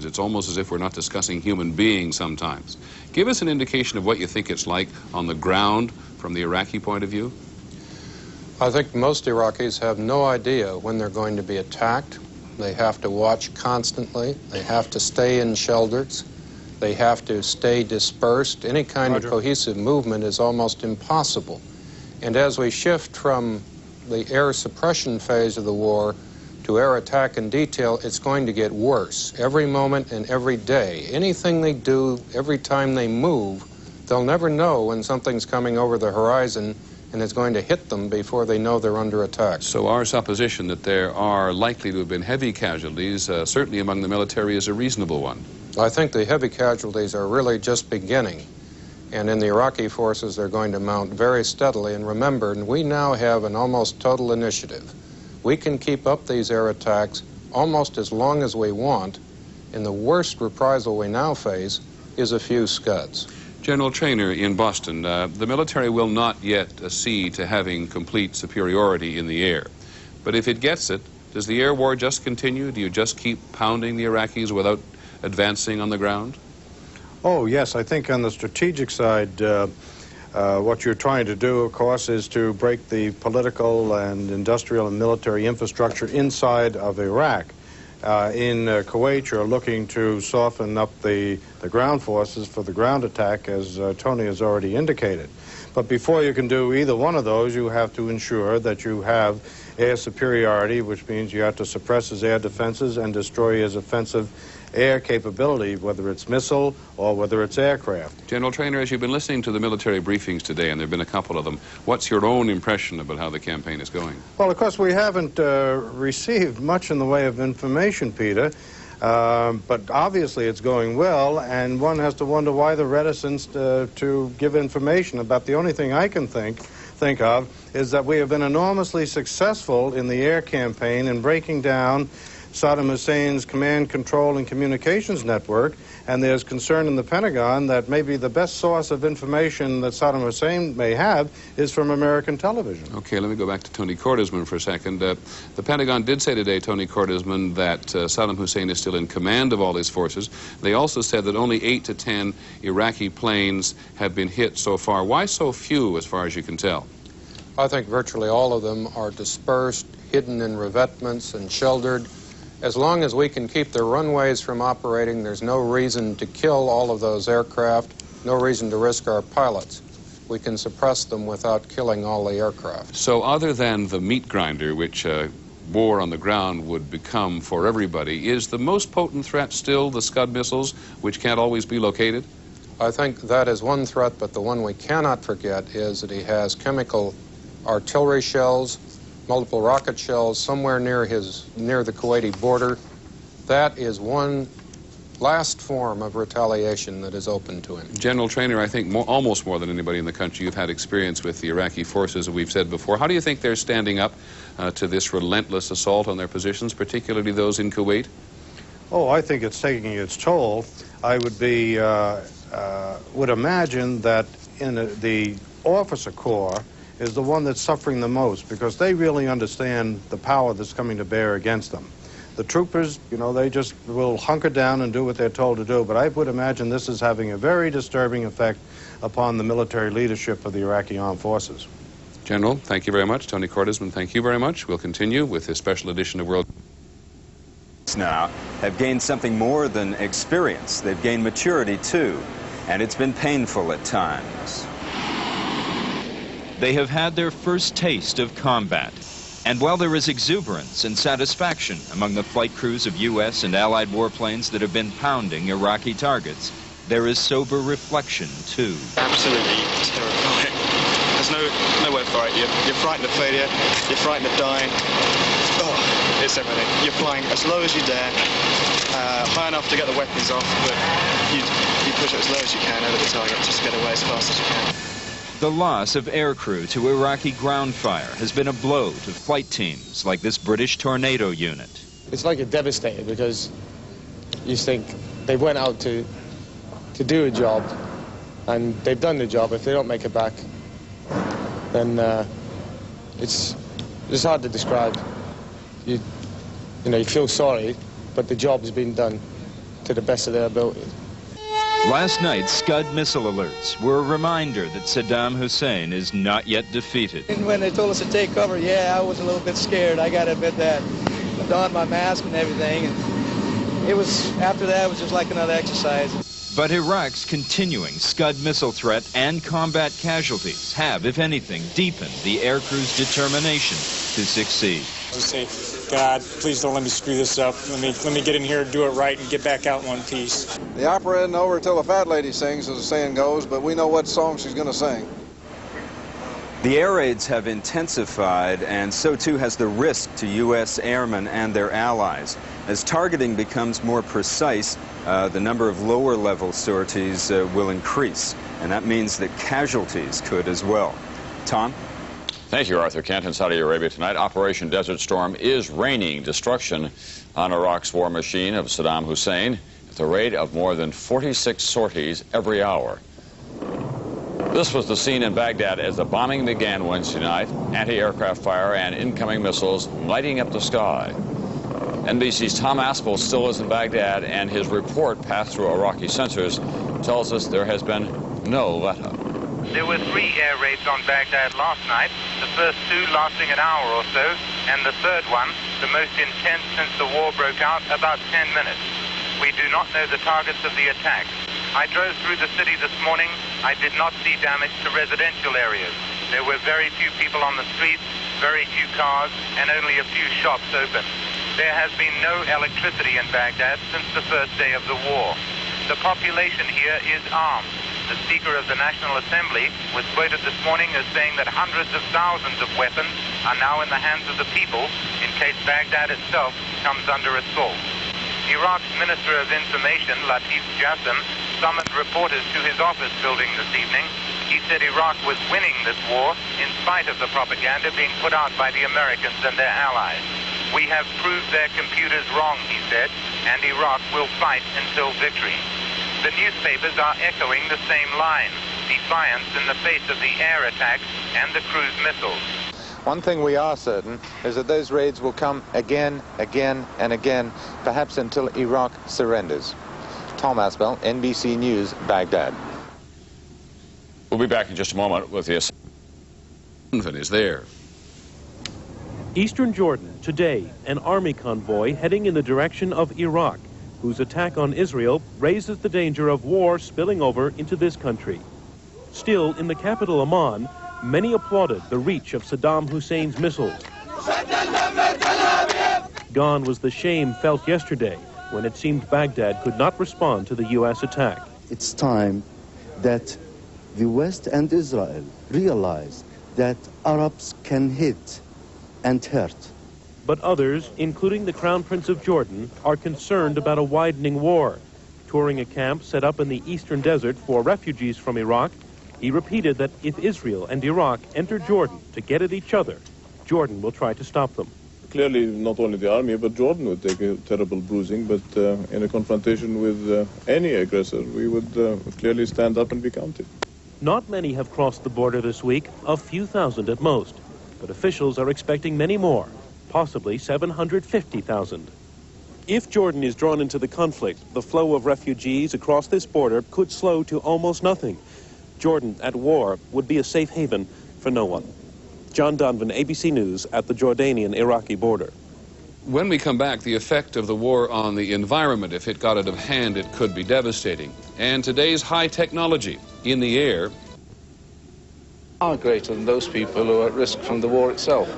It's almost as if we're not discussing human beings sometimes. Give us an indication of what you think it's like on the ground from the Iraqi point of view. I think most Iraqis have no idea when they're going to be attacked. They have to watch constantly. They have to stay in shelters. They have to stay dispersed. Any kind of cohesive movement is almost impossible. And as we shift from the air suppression phase of the war to air attack in detail, it's going to get worse every moment and every day. Anything they do, every time they move, they'll never know when something's coming over the horizon and it's going to hit them before they know they're under attack. So our supposition that there are likely to have been heavy casualties, certainly among the military, is a reasonable one. I think the heavy casualties are really just beginning. And in the Iraqi forces, they're going to mount very steadily. And remember, we now have an almost total initiative. We can keep up these air attacks almost as long as we want, and the worst reprisal we now face is a few Scuds. General Traynor in Boston, the military will not yet accede to having complete superiority in the air. But if it gets it, does the air war just continue? Do you just keep pounding the Iraqis without advancing on the ground? Oh, yes. I think on the strategic side, what you're trying to do, of course, is to break the political and industrial and military infrastructure inside of Iraq. In Kuwait, you're looking to soften up the ground forces for the ground attack, as Tony has already indicated. But before you can do either one of those, you have to ensure that you have air superiority, which means you have to suppress his air defenses and destroy his offensive air capability, whether it's missile or whether it's aircraft. General Traynor, as you've been listening to the military briefings today, and there have been a couple of them, what's your own impression about how the campaign is going? Well, of course, we haven't received much in the way of information, Peter, but obviously it's going well, and one has to wonder why the reticence to give information about. The only thing I can think of is that we have been enormously successful in the air campaign in breaking down Saddam Hussein's command, control, and communications network, and there's concern in the Pentagon that maybe the best source of information that Saddam Hussein may have is from American television. Okay, let me go back to Tony Cordesman for a second. The Pentagon did say today, Tony Cordesman, that Saddam Hussein is still in command of all his forces. They also said that only 8 to 10 Iraqi planes have been hit so far. Why so few, as far as you can tell? I think virtually all of them are dispersed, hidden in revetments, and sheltered. As long as we can keep the runways from operating, there's no reason to kill all of those aircraft, no reason to risk our pilots. We can suppress them without killing all the aircraft. So other than the meat grinder, which war on the ground would become for everybody, is the most potent threat still the Scud missiles, which can't always be located? I think that is one threat, but the one we cannot forget is that he has chemical artillery shells, multiple rocket shells somewhere near the Kuwaiti border. That is one last form of retaliation that is open to him. General Traynor, I think almost more than anybody in the country, you've had experience with the Iraqi forces, as we've said before. How do you think they're standing up to this relentless assault on their positions, particularly those in Kuwait? Oh, I think it's taking its toll. I would imagine that in the officer corps is the one that's suffering the most, because they really understand the power that's coming to bear against them. The troopers, you know, they just will hunker down and do what they're told to do, but I would imagine this is having a very disturbing effect upon the military leadership of the Iraqi armed forces. General, thank you very much. Tony Cordesman, thank you very much. We'll continue with this special edition of World now have gained something more than experience. They've gained maturity too, and it's been painful at times. They have had their first taste of combat. And while there is exuberance and satisfaction among the flight crews of U.S. and Allied warplanes that have been pounding Iraqi targets, there is sober reflection, too. Absolutely terrifying. There's no word for it. You're frightened of failure, you're frightened of dying. Oh, it's everything. You're flying as low as you dare, high enough to get the weapons off, but you push it as low as you can over the target, just get away as fast as you can. The loss of aircrew to Iraqi ground fire has been a blow to flight teams like this British Tornado unit. It's like you're devastated, because you think they went out to do a job, and they've done the job. If they don't make it back, then it's hard to describe. You feel sorry, but the job has been done to the best of their ability. Last night's Scud missile alerts were a reminder that Saddam Hussein is not yet defeated. And when they told us to take cover, yeah, I was a little bit scared. I got to admit that. I donned my mask and everything, and it was, after that, it was just like another exercise. But Iraq's continuing Scud missile threat and combat casualties have, if anything, deepened the air crew's determination to succeed. Just say, God, please don't let me screw this up. Let me get in here, do it right, and get back out in one piece. The opera isn't over till the fat lady sings, as the saying goes, but we know what song she's going to sing. The air raids have intensified, and so too has the risk to U.S. airmen and their allies. As targeting becomes more precise, the number of lower-level sorties will increase, and that means that casualties could as well. Tom? Thank you, Arthur Kent. In Saudi Arabia tonight, Operation Desert Storm is raining destruction on Iraq's war machine of Saddam Hussein at the rate of more than 46 sorties every hour. This was the scene in Baghdad as the bombing began Wednesday night, anti-aircraft fire and incoming missiles lighting up the sky. NBC's Tom Aspel still is in Baghdad, and his report passed through Iraqi sensors tells us there has been no let-up. There were 3 air raids on Baghdad last night, the first 2 lasting an hour or so, and the third one, the most intense since the war broke out, about 10 minutes. We do not know the targets of the attacks. I drove through the city this morning. I did not see damage to residential areas. There were very few people on the streets, very few cars, and only a few shops open. There has been no electricity in Baghdad since the first day of the war. The population here is armed. The Speaker of the National Assembly was quoted this morning as saying that hundreds of thousands of weapons are now in the hands of the people in case Baghdad itself comes under assault. Iraq's Minister of Information, Latif Jassim, summoned reporters to his office building this evening. He said Iraq was winning this war in spite of the propaganda being put out by the Americans and their allies. We have proved their computers wrong, he said, and Iraq will fight until victory. The newspapers are echoing the same line, defiance in the face of the air attacks and the cruise missiles. One thing we are certain is that those raids will come again, again, and again, perhaps until Iraq surrenders. Tom Aspel, NBC News, Baghdad. We'll be back in just a moment with the is there. Eastern Jordan, today, an army convoy heading in the direction of Iraq, whose attack on Israel raises the danger of war spilling over into this country. Still, in the capital Amman, many applauded the reach of Saddam Hussein's missiles. Gone was the shame felt yesterday when it seemed Baghdad could not respond to the U.S. attack. It's time that the West and Israel realize that Arabs can hit and hurt. But others, including the Crown Prince of Jordan, are concerned about a widening war. Touring a camp set up in the eastern desert for refugees from Iraq, he repeated that if Israel and Iraq enter Jordan to get at each other, Jordan will try to stop them. Clearly, not only the army, but Jordan would take a terrible bruising, but in a confrontation with any aggressor, we would clearly stand up and be counted. Not many have crossed the border this week, a few thousand at most, but officials are expecting many more. Possibly 750,000. If Jordan is drawn into the conflict, the flow of refugees across this border could slow to almost nothing. Jordan at war would be a safe haven for no one. John Donovan, ABC News, at the Jordanian-Iraqi border. When we come back, the effect of the war on the environment, if it got out of hand, it could be devastating. And today's high technology in the air are greater than those people who are at risk from the war itself.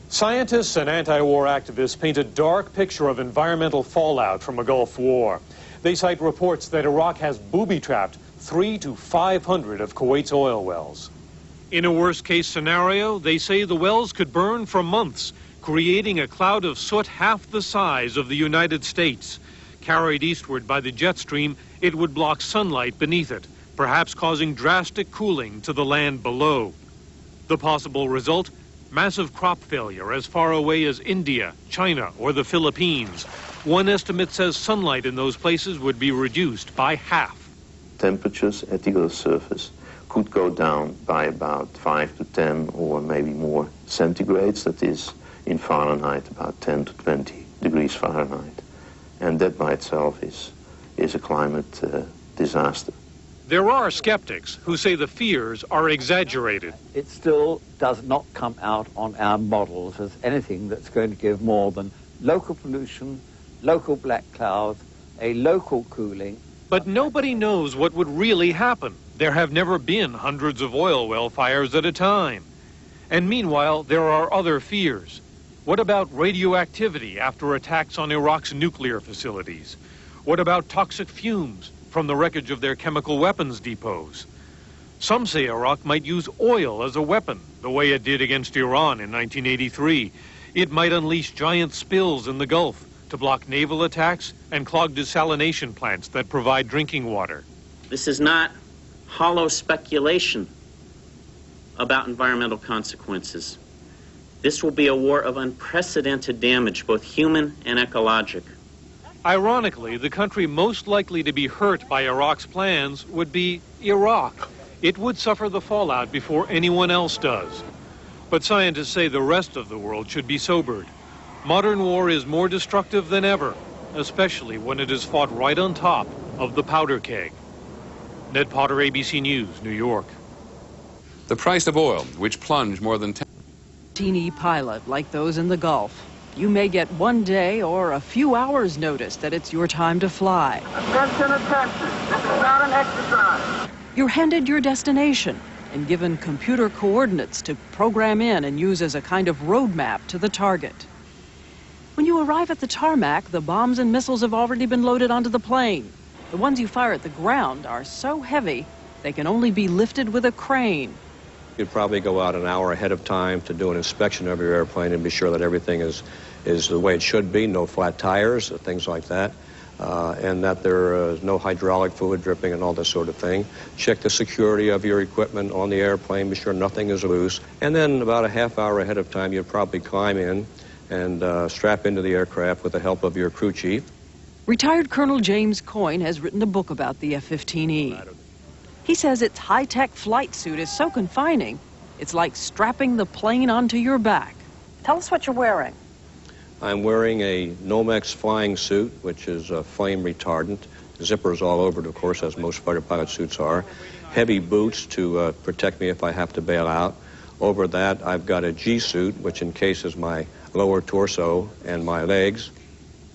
Scientists and anti-war activists paint a dark picture of environmental fallout from a Gulf War. They cite reports that Iraq has booby-trapped 300 to 500 of Kuwait's oil wells. In a worst-case scenario, they say the wells could burn for months, creating a cloud of soot half the size of the United States. Carried eastward by the jet stream, it would block sunlight beneath it, perhaps causing drastic cooling to the land below. The possible result? Massive crop failure as far away as India, China, or the Philippines. One estimate says sunlight in those places would be reduced by half. Temperatures at the Earth's surface could go down by about 5 to 10 or maybe more centigrades. That is, in Fahrenheit, about 10 to 20 degrees Fahrenheit. And that by itself is is a climate disaster. There are skeptics who say the fears are exaggerated. It still does not come out on our models as anything that's going to give more than local pollution, local black clouds, a local cooling. But nobody knows what would really happen. There have never been hundreds of oil well fires at a time. And meanwhile, there are other fears. What about radioactivity after attacks on Iraq's nuclear facilities? What about toxic fumes from the wreckage of their chemical weapons depots? Some say Iraq might use oil as a weapon, the way it did against Iran in 1983. It might unleash giant spills in the Gulf to block naval attacks and clog desalination plants that provide drinking water. This is not hollow speculation about environmental consequences. This will be a war of unprecedented damage, both human and ecologic. Ironically, the country most likely to be hurt by Iraq's plans would be Iraq. It would suffer the fallout before anyone else does. But scientists say the rest of the world should be sobered. Modern war is more destructive than ever, especially when it is fought right on top of the powder keg. Ned Potter, ABC News, New York. The price of oil, which plunged more than 10... Teeny pilot like those in the Gulf. You may get one day or a few hours notice that it's your time to fly. Attention, attention. This is not an exercise. You're handed your destination and given computer coordinates to program in and use as a kind of roadmap to the target. When you arrive at the tarmac, the bombs and missiles have already been loaded onto the plane. The ones you fire at the ground are so heavy, they can only be lifted with a crane. You'd probably go out an hour ahead of time to do an inspection of your airplane and be sure that everything is the way it should be, no flat tires, things like that, and that there is no hydraulic fluid dripping and all this sort of thing. Check the security of your equipment on the airplane, be sure nothing is loose. And then about a half hour ahead of time, you'd probably climb in and strap into the aircraft with the help of your crew chief. Retired Colonel James Coyne has written a book about the F-15E. He says its high-tech flight suit is so confining, it's like strapping the plane onto your back. Tell us what you're wearing. I'm wearing a Nomex flying suit, which is flame retardant. Zippers all over it, of course, as most fighter pilot suits are. Heavy boots to protect me if I have to bail out. Over that, I've got a G-suit, which encases my lower torso and my legs.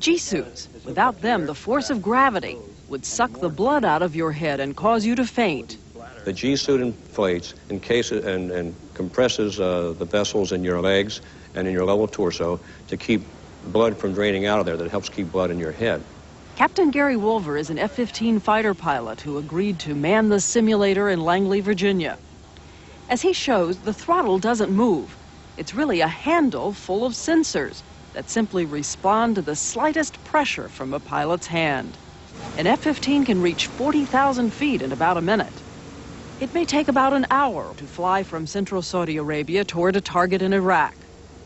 G-suits. Without them, the force of gravity would suck the blood out of your head and cause you to faint. The G-suit inflates, encases, and compresses the vessels in your legs and in your lower torso to keep blood from draining out of there. That helps keep blood in your head. Captain Gary Wolver is an F-15 fighter pilot who agreed to man the simulator in Langley, Virginia. As he shows, the throttle doesn't move. It's really a handle full of sensors that simply respond to the slightest pressure from a pilot's hand. An F-15 can reach 40,000 feet in about a minute. It may take about an hour to fly from central Saudi Arabia toward a target in Iraq,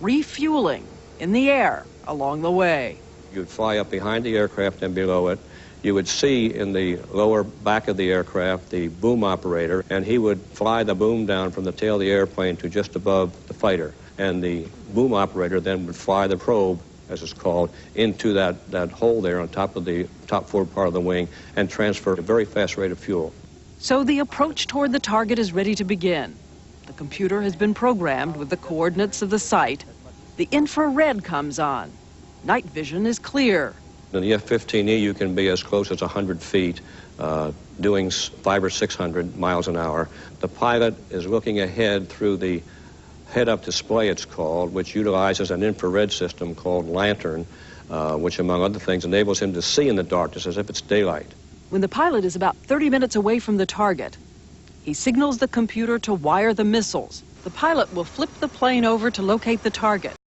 refueling in the air along the way. You'd fly up behind the aircraft and below it. You would see in the lower back of the aircraft the boom operator, and he would fly the boom down from the tail of the airplane to just above the fighter. And the boom operator then would fly the probe, as it's called, into that hole there on top of the top forward part of the wing and transfer at a very fast rate of fuel. So the approach toward the target is ready to begin. The computer has been programmed with the coordinates of the site. The infrared comes on. Night vision is clear. In the F-15E, you can be as close as 100 feet, doing 500 or 600 miles an hour. The pilot is looking ahead through the head-up display, it's called, which utilizes an infrared system called Lantern, which, among other things, enables him to see in the darkness as if it's daylight. When the pilot is about 30 minutes away from the target, he signals the computer to wire the missiles. The pilot will flip the plane over to locate the target.